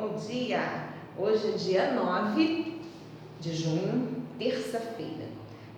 Bom dia! Hoje é dia 9 de junho, terça-feira.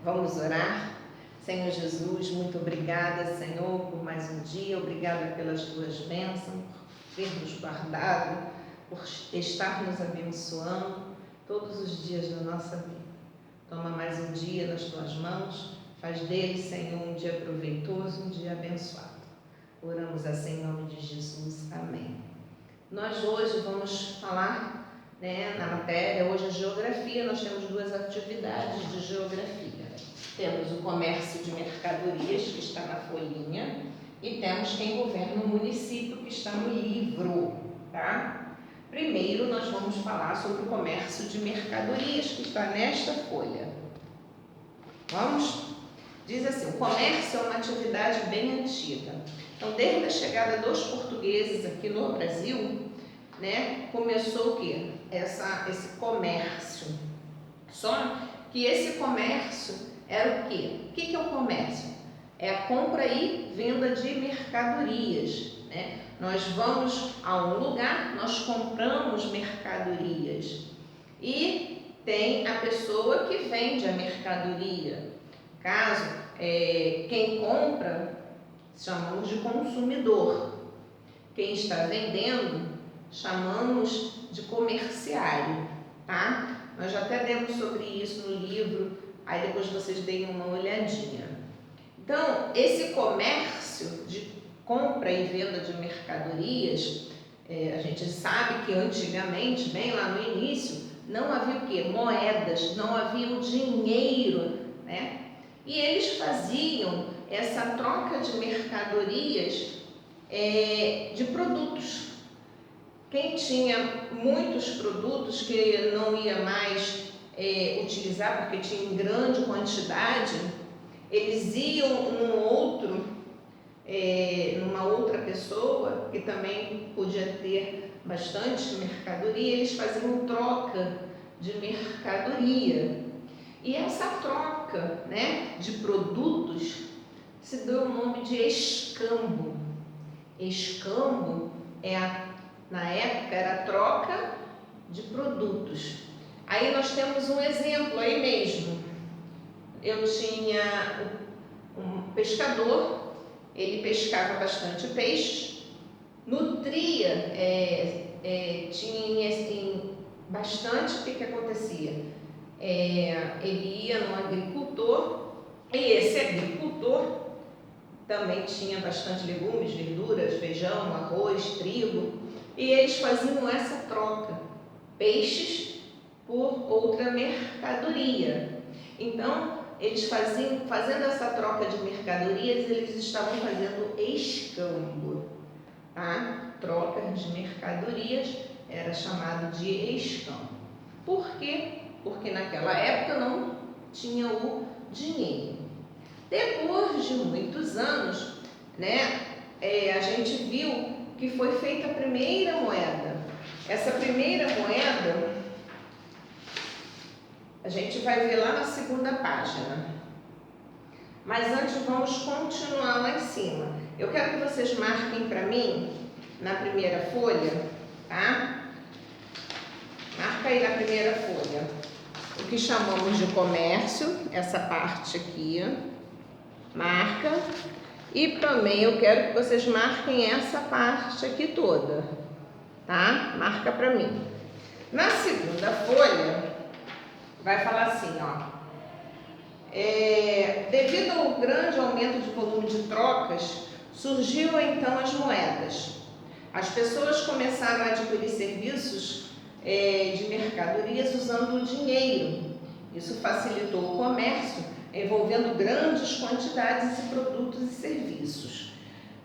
Vamos orar? Senhor Jesus, muito obrigada, Senhor, por mais um dia. Obrigada pelas tuas bênçãos, por ter nos guardado, por estar nos abençoando todos os dias da nossa vida. Toma mais um dia nas tuas mãos. Faz dele, Senhor, um dia proveitoso, um dia abençoado. Oramos assim em nome de Jesus. Amém. Nós hoje vamos falar, na matéria, hoje a geografia. Nós temos duas atividades de geografia. Temos o comércio de mercadorias, que está na folhinha, e temos quem governa o município, que está no livro, tá? Primeiro, nós vamos falar sobre o comércio de mercadorias, que está nesta folha. Vamos? Diz assim: o comércio é uma atividade bem antiga. Então, desde a chegada dos portugueses aqui no Brasil, começou o quê? Esse comércio. Só que esse comércio era o quê? O que é o comércio? É a compra e venda de mercadorias, Nós vamos a um lugar, nós compramos mercadorias e tem a pessoa que vende a mercadoria. Caso quem compra, chamamos de consumidor. Quem está vendendo, chamamos de comerciário, tá? Nós já até demos sobre isso no livro, aí depois vocês deem uma olhadinha. Então, esse comércio de compra e venda de mercadorias, a gente sabe que antigamente, bem lá no início, não havia o quê? Moedas, não havia o dinheiro, E eles faziam essa troca de mercadorias de produtos. Quem tinha muitos produtos que não ia mais utilizar porque tinha em grande quantidade, eles iam numa outra pessoa que também podia ter bastante mercadoria, eles faziam troca de mercadoria. E essa troca, de produtos se deu o nome de escambo. Escambo na época era a troca de produtos. Aí nós temos um exemplo aí mesmo. Eu tinha um pescador, ele pescava bastante peixe, nutria, tinha bastante. O que acontecia? Ele ia no agricultor e esse agricultor também tinha bastante legumes, verduras, feijão, arroz, trigo, e eles faziam essa troca, peixes por outra mercadoria. Então, eles fazendo essa troca de mercadorias, eles estavam fazendo escambo, tá? Troca de mercadorias era chamado de escambo. Por quê? Porque naquela época não tinha o dinheiro. Depois de muitos anos, a gente viu que foi feita a primeira moeda. Essa primeira moeda, a gente vai ver lá na segunda página. Mas antes vamos continuar lá em cima. Eu quero que vocês marquem para mim na primeira folha, tá? Marca aí na primeira folha o que chamamos de comércio, essa parte aqui, marca. E também eu quero que vocês marquem essa parte aqui toda, tá? Marca para mim. Na segunda folha, vai falar assim, devido ao grande aumento de volume de trocas, surgiu então as moedas. As pessoas começaram a adquirir serviços de mercadorias usando o dinheiro. Isso facilitou o comércio, envolvendo grandes quantidades de produtos e serviços.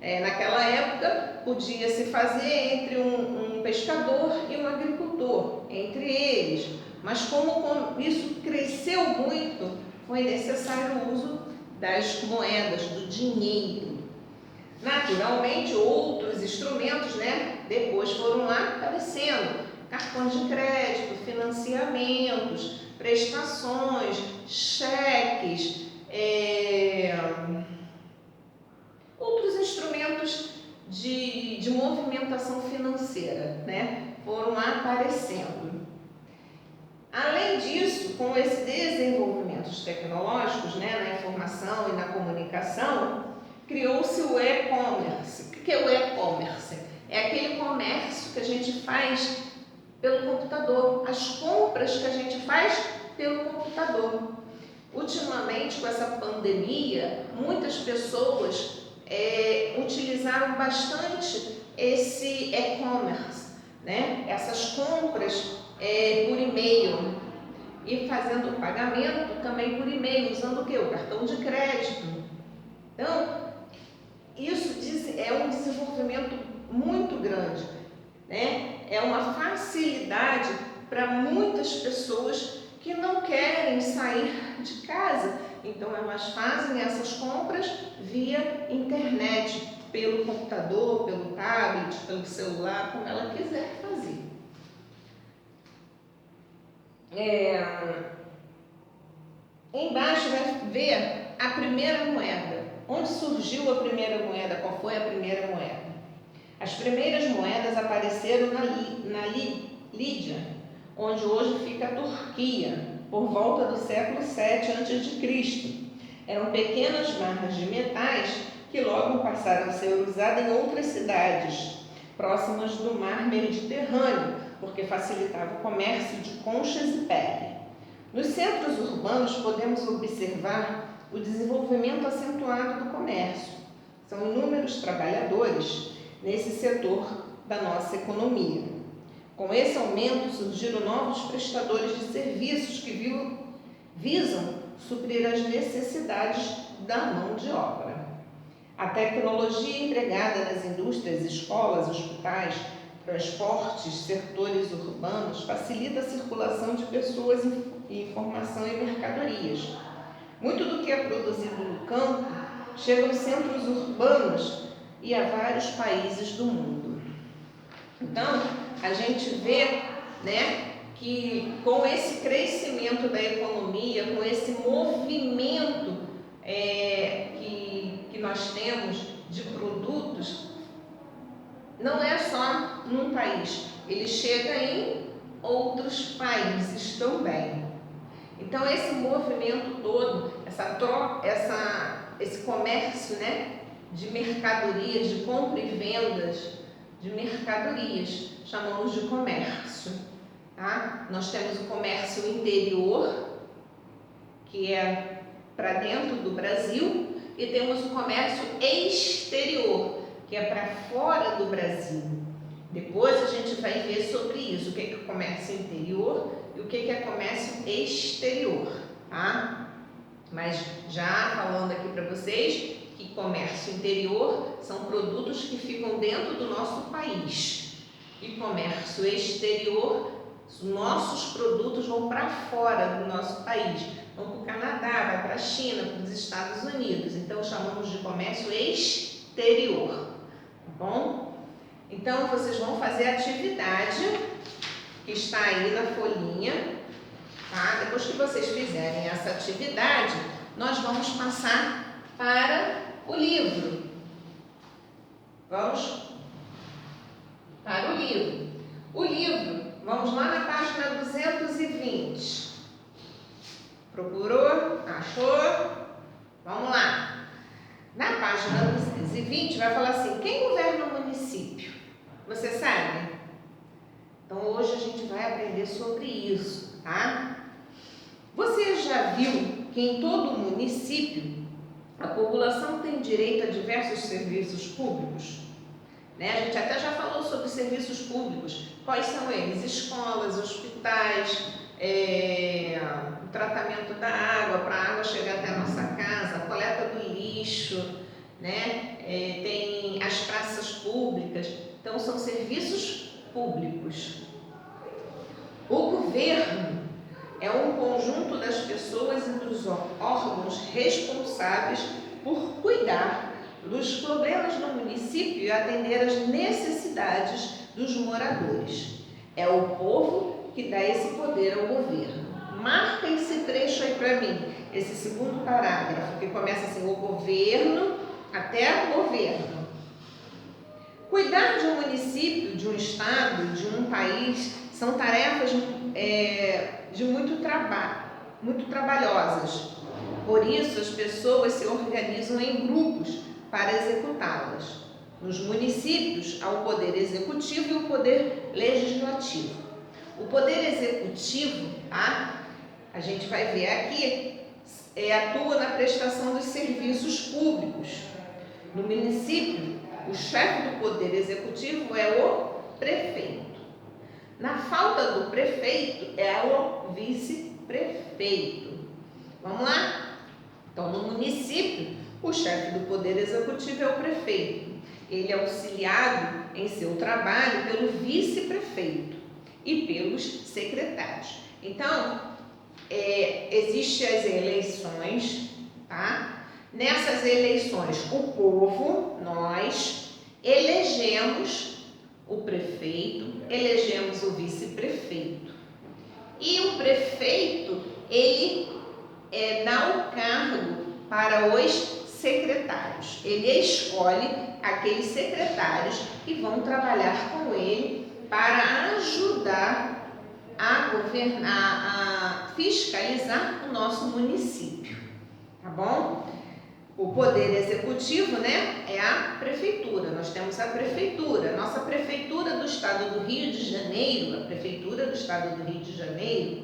Naquela época, podia se fazer entre um pescador e um agricultor, entre eles. Mas como isso cresceu muito, foi necessário o uso das moedas, do dinheiro. Naturalmente, outros instrumentos, depois foram lá aparecendo. Cartões de crédito, financiamentos, prestações, cheques, outros instrumentos de movimentação financeira, foram lá aparecendo. Além disso, com esse desenvolvimentos tecnológicos, né, na informação e na comunicação, criou-se o e-commerce. O que é o e-commerce? É aquele comércio que a gente faz pelo computador, as compras que a gente faz pelo computador. Ultimamente, com essa pandemia, muitas pessoas utilizaram bastante esse e-commerce, né? Essas compras por e-mail e fazendo o pagamento também por e-mail, usando o quê? O cartão de crédito. Então, isso é um desenvolvimento muito grande, né? É uma facilidade para muitas pessoas que não querem sair de casa. Então, elas fazem essas compras via internet, pelo computador, pelo tablet, pelo celular, como ela quiser fazer. Embaixo vai ver a primeira moeda. Onde surgiu a primeira moeda? Qual foi a primeira moeda? As primeiras moedas apareceram na Lídia, onde hoje fica a Turquia, por volta do século VII a.C. Eram pequenas barras de metais que logo passaram a ser usadas em outras cidades, próximas do mar Mediterrâneo, porque facilitava o comércio de conchas e pele. Nos centros urbanos podemos observar o desenvolvimento acentuado do comércio. São inúmeros trabalhadores nesse setor da nossa economia. Com esse aumento surgiram novos prestadores de serviços que visam suprir as necessidades da mão de obra. A tecnologia empregada nas indústrias, escolas, hospitais, transportes, setores urbanos facilita a circulação de pessoas, informação e mercadorias. Muito do que é produzido no campo chega aos centros urbanos e a vários países do mundo. Então, a gente vê, né, que com esse crescimento da economia, com esse movimento que nós temos de produtos, não é só num país, ele chega em outros países também. Então, esse movimento todo, esse comércio, né, de mercadorias, de compra e vendas de mercadorias, chamamos de comércio. Tá? Nós temos o comércio interior, que é para dentro do Brasil, e temos o comércio exterior, que é para fora do Brasil. Depois a gente vai ver sobre isso, o que é comércio interior e o que é comércio exterior, tá? Mas já falando aqui para vocês que comércio interior são produtos que ficam dentro do nosso país e comércio exterior, os nossos produtos vão para fora do nosso país, vão para o Canadá, vai para a China, para os Estados Unidos, então chamamos de comércio exterior, tá bom? Então vocês vão fazer a atividade que está aí na folhinha, tá? Depois que vocês fizerem essa atividade, nós vamos passar para o livro. Vamos para o livro. O livro, vamos lá na página 220. Procurou? Achou? Vamos lá. Na página 220 vai falar assim: quem governa o município? Você sabe? Então hoje a gente vai aprender sobre isso, tá? Você já viu que em todo município a população tem direito a diversos serviços públicos? Né? A gente até já falou sobre serviços públicos. Quais são eles? Escolas, hospitais, o tratamento da água, para a água chegar até a nossa casa, a coleta do lixo, né? Tem as praças públicas. Então, são serviços públicos. O governo é um conjunto das pessoas e dos órgãos responsáveis por cuidar dos problemas do município e atender às necessidades dos moradores. É o povo que dá esse poder ao governo. Marca esse trecho aí para mim, esse segundo parágrafo, que começa assim: o governo até o governo. Cuidar de um município, de um estado, de um país, São tarefas de muito trabalhosas. Por isso, as pessoas se organizam em grupos para executá-las. Nos municípios, há o poder executivo e o poder legislativo. O poder executivo, tá? A gente vai ver aqui, atua na prestação dos serviços públicos. No município, o chefe do poder executivo é o prefeito. Na falta do prefeito, é o vice-prefeito. Vamos lá? Então, no município, o chefe do poder executivo é o prefeito. Ele é auxiliado em seu trabalho pelo vice-prefeito e pelos secretários. Então, existem as eleições, tá? Nessas eleições, o povo, nós, elegemos o prefeito, elegemos o vice-prefeito. E o prefeito, ele dá o cargo para os secretários. Ele escolhe aqueles secretários que vão trabalhar com ele para ajudar a governar, a fiscalizar o nosso município, tá bom? O poder executivo, né, é a prefeitura. Nós temos a prefeitura. Nossa prefeitura do estado do Rio de Janeiro, a prefeitura do estado do Rio de Janeiro,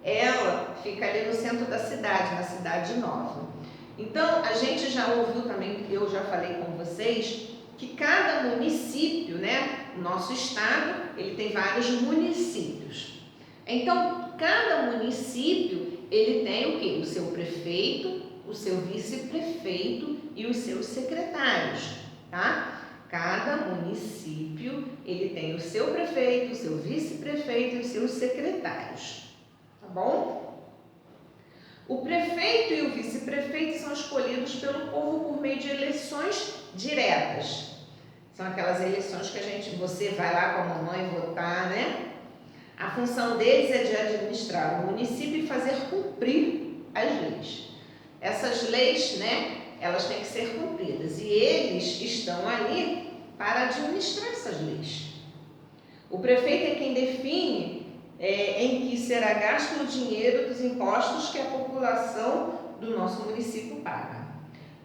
ela fica ali no centro da cidade, na Cidade Nova. Então, a gente já ouviu também, eu já falei com vocês, que cada município, né, o nosso estado, ele tem vários municípios. Então, cada município, ele tem o quê? O seu prefeito, o seu vice-prefeito e os seus secretários, tá? Cada município, ele tem o seu prefeito, o seu vice-prefeito e os seus secretários, tá bom? O prefeito e o vice-prefeito são escolhidos pelo povo por meio de eleições diretas. São aquelas eleições que você vai lá com a mamãe votar, né? A função deles é de administrar o município e fazer cumprir as leis. Essas leis, né, elas têm que ser cumpridas e eles estão ali para administrar essas leis. O prefeito é quem define em que será gasto o dinheiro dos impostos que a população do nosso município paga,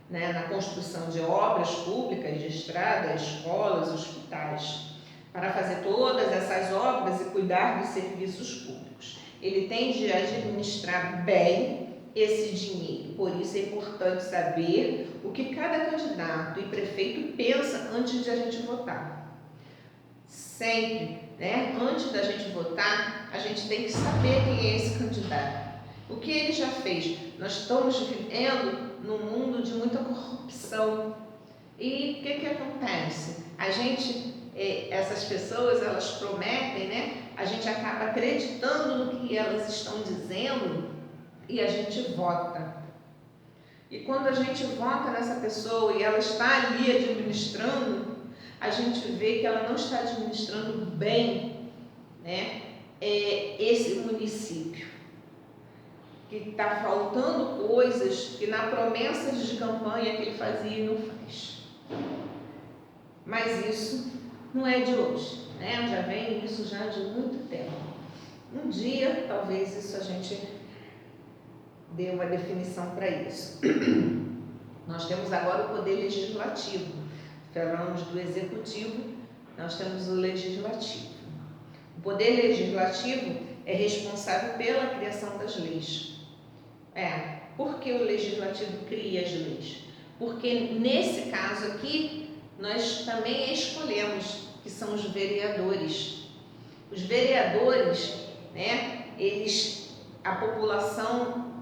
né, na construção de obras públicas, de estradas, escolas, hospitais, para fazer todas essas obras e cuidar dos serviços públicos. Ele tem de administrar bem esse dinheiro. Por isso é importante saber o que cada candidato e prefeito pensa antes de a gente votar. Sempre, né? Antes da gente votar, a gente tem que saber quem é esse candidato. O que ele já fez? Nós estamos vivendo num mundo de muita corrupção. E o que acontece? Essas pessoas, elas prometem, né? A gente acaba acreditando no que elas estão dizendo e a gente vota. E quando a gente vota nessa pessoa e ela está ali administrando, a gente vê que ela não está administrando bem, né, esse município. Que está faltando coisas que na promessa de campanha que ele fazia e não faz. Mas isso não é de hoje, né? Já vem isso já de muito tempo. Um dia, talvez isso a gente dê uma definição para isso. Nós temos agora o poder legislativo. Falamos do executivo, nós temos o legislativo. O poder legislativo é responsável pela criação das leis. Por que o legislativo cria as leis? Porque nesse caso aqui, nós também escolhemos, que são os vereadores. Os vereadores, né, a população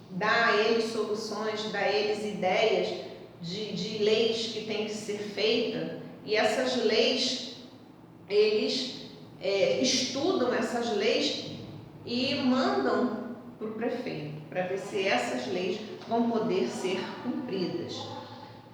dá a eles soluções, dá a eles ideias de leis que têm que ser feitas, e essas leis, eles estudam essas leis e mandam para o prefeito, para ver se essas leis vão poder ser cumpridas.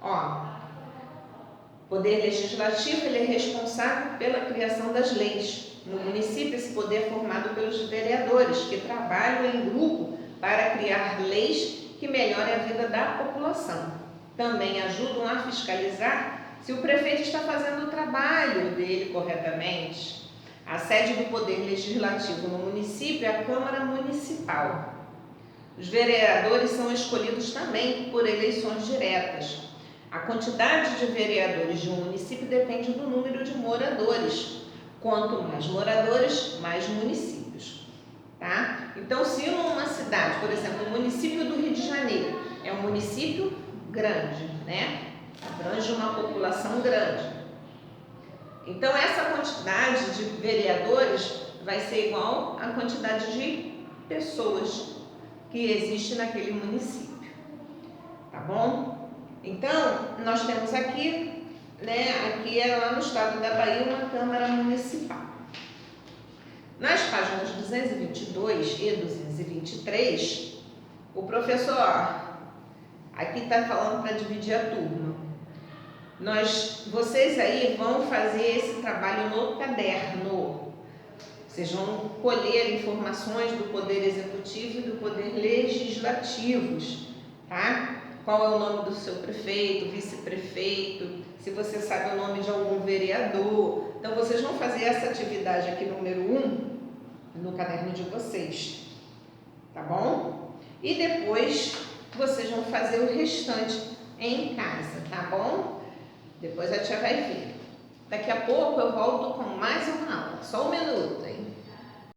O poder legislativo, ele é responsável pela criação das leis. No município, esse poder é formado pelos vereadores, que trabalham em grupo para criar leis que melhorem a vida da população. Também ajudam a fiscalizar se o prefeito está fazendo o trabalho dele corretamente. A sede do Poder Legislativo no município é a Câmara Municipal. Os vereadores são escolhidos também por eleições diretas. A quantidade de vereadores de um município depende do número de moradores. Quanto mais moradores, mais municípios. Tá? Então, se numa cidade, por exemplo, o município do Rio de Janeiro é um município grande, né? Abrange uma população grande. Então, essa quantidade de vereadores vai ser igual à quantidade de pessoas que existe naquele município. Tá bom? Então, nós temos aqui, né? Aqui é lá no estado da Bahia uma Câmara Municipal. Nas páginas 222 e 223, o professor, aqui está falando para dividir a turma. Vocês aí vão fazer esse trabalho no caderno. Vocês vão colher informações do Poder Executivo e do Poder Legislativos, tá? Qual é o nome do seu prefeito, vice-prefeito, se você sabe o nome de algum vereador. Então, vocês vão fazer essa atividade aqui, número 1, no caderno de vocês, tá bom? E depois, vocês vão fazer o restante em casa, tá bom? Depois a tia vai ver. Daqui a pouco eu volto com mais uma aula. Só um minuto, hein?